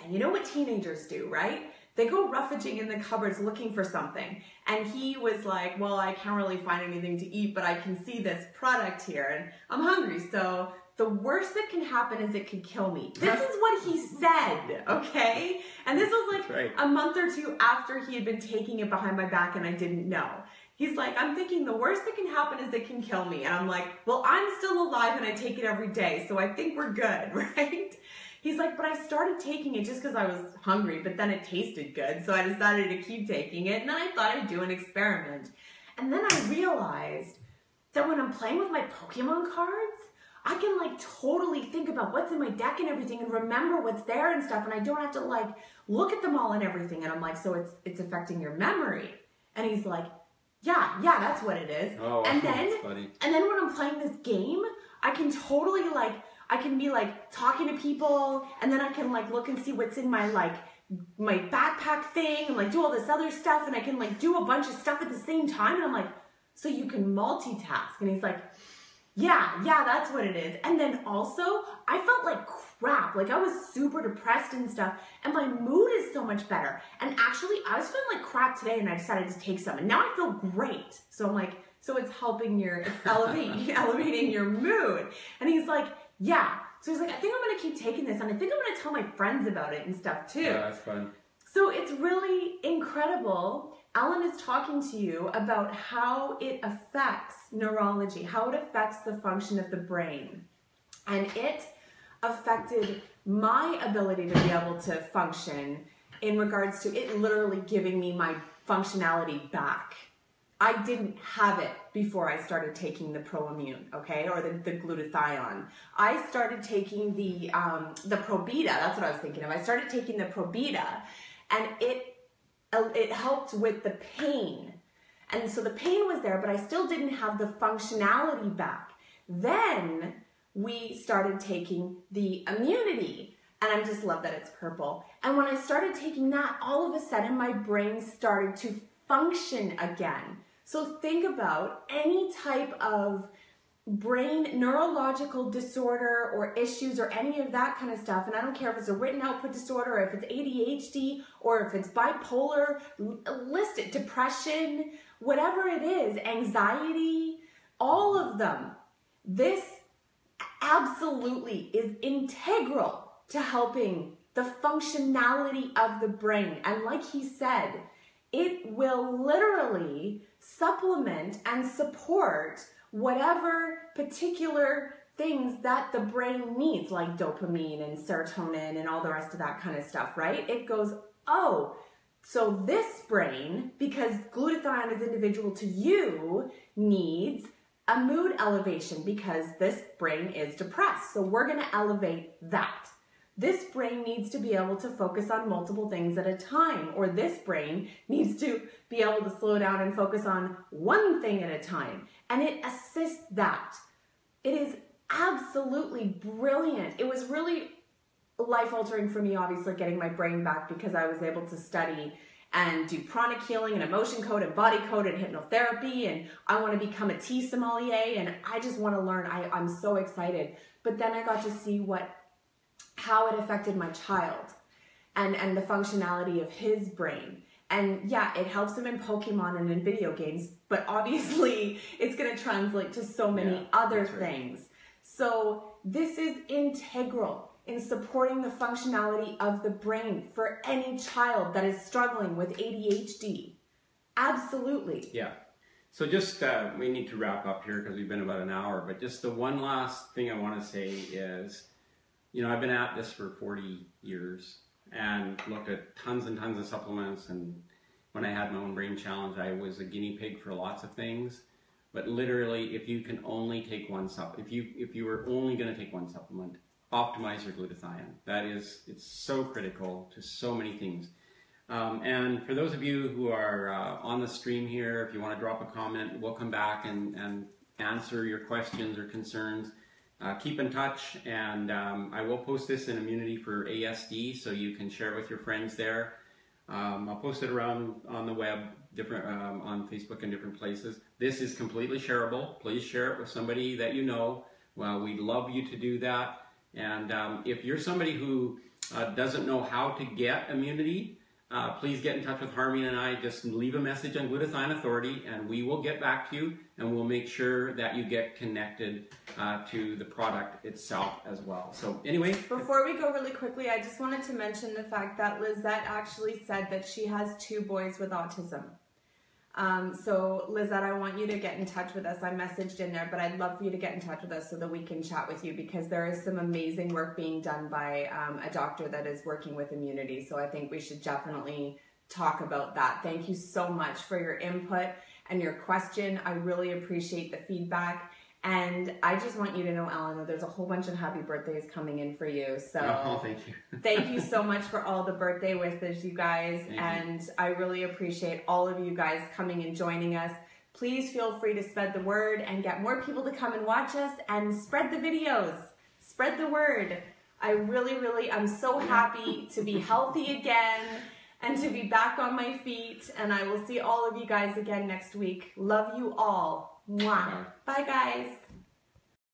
And you know what teenagers do, right? They go rummaging in the cupboards looking for something. And he was like, well, I can't really find anything to eat, but I can see this product here and I'm hungry. So the worst that can happen is it could kill me. This is what he said, okay? And this was like a month or two after he had been taking it behind my back and I didn't know. He's like, I'm thinking the worst that can happen is it can kill me. And I'm like, well, I'm still alive and I take it every day, so I think we're good, right? He's like, but I started taking it just because I was hungry, but then it tasted good, so I decided to keep taking it, and then I thought I'd do an experiment. And then I realized that when I'm playing with my Pokemon cards, I can like totally think about what's in my deck and everything and remember what's there and stuff, and I don't have to like look at them all and everything. And I'm like, so it's affecting your memory? And he's like, yeah, that's what it is. Oh, and then when I'm playing this game, I can totally like, I can be like talking to people, and then I can like look and see what's in my like my backpack thing and like do all this other stuff, and I can like do a bunch of stuff at the same time. And I'm like, so you can multitask? And he's like, yeah, that's what it is. And then also, I felt like crap. Like I was super depressed and stuff, and my mood is so much better. And actually, I was feeling like crap today, and I decided to take some, and now I feel great. So I'm like, so it's helping it's elevating your mood. And he's like, yeah. So he's like, I think I'm gonna keep taking this, and I think I'm gonna tell my friends about it and stuff too. Yeah, that's fun. So it's really incredible. Alan is talking to you about how it affects neurology, how it affects the function of the brain. And it affected my ability to be able to function in regards to it literally giving me my functionality back. I didn't have it before I started taking the Proimmune, okay, or the glutathione. I started taking the Probita. That's what I was thinking of. I started taking the Probita, and it helped with the pain. And so the pain was there, but I still didn't have the functionality back. Then we started taking the immunity, and I just love that it's purple. And when I started taking that, all of a sudden my brain started to function again. So think about any type of brain neurological disorder or issues or any of that kind of stuff, and I don't care if it's a written output disorder or if it's ADHD or if it's bipolar, list it, depression, whatever it is, anxiety, all of them. This absolutely is integral to helping the functionality of the brain. And like he said, it will literally supplement and support whatever particular things that the brain needs, like dopamine and serotonin and all the rest of that kind of stuff, right? It goes, oh, so this brain, because glutathione is individual to you, needs a mood elevation because this brain is depressed. So we're going to elevate that. This brain needs to be able to focus on multiple things at a time, or this brain needs to be able to slow down and focus on one thing at a time. And it assists that. It is absolutely brilliant. It was really life-altering for me, obviously, getting my brain back, because I was able to study and do pranic healing and emotion code and body code and hypnotherapy, and I want to become a tea sommelier, and I just want to learn. I'm so excited. But then I got to see what how it affected my child and the functionality of his brain. And yeah, it helps him in Pokemon and in video games, but obviously it's going to translate to so many other things. So this is integral in supporting the functionality of the brain for any child that is struggling with ADHD. Absolutely. Yeah. So just, we need to wrap up here because we've been about an hour, but just the one last thing I want to say is, you know, I've been at this for 40 years and looked at tons and tons of supplements, and when I had my own brain challenge, I was a guinea pig for lots of things. But literally, if you can only take one supplement, if you were only going to take one supplement, optimize your glutathione. That is, it's so critical to so many things. And for those of you who are on the stream here, if you want to drop a comment, we'll come back and answer your questions or concerns. Keep in touch, and I will post this in Immunity for ASD, so you can share with your friends there. I'll post it around on the web, different on Facebook and different places. This is completely shareable. Please share it with somebody that you know. Well, we'd love you to do that. And if you're somebody who doesn't know how to get Immunity, please get in touch with Harmony and I. Just leave a message on Glutathione Authority, and we will get back to you, and we'll make sure that you get connected to the product itself as well. So anyway, before we go really quickly, I just wanted to mention the fact that Lizette actually said that she has 2 boys with autism. So Lizette, I want you to get in touch with us. I messaged in there, but I'd love for you to get in touch with us so that we can chat with you, because there is some amazing work being done by a doctor that is working with Immunity. So I think we should definitely talk about that. Thank you so much for your input and your question. I really appreciate the feedback. And I just want you to know, Alan, that there's a whole bunch of happy birthdays coming in for you. So thank you. Thank you so much for all the birthday wishes, you guys. And I really appreciate all of you guys coming and joining us. Please feel free to spread the word and get more people to come and watch us, and spread the videos. Spread the word. I really, I'm so happy to be healthy again and to be back on my feet. And I will see all of you guys again next week. Love you all. Mwah. Bye, guys.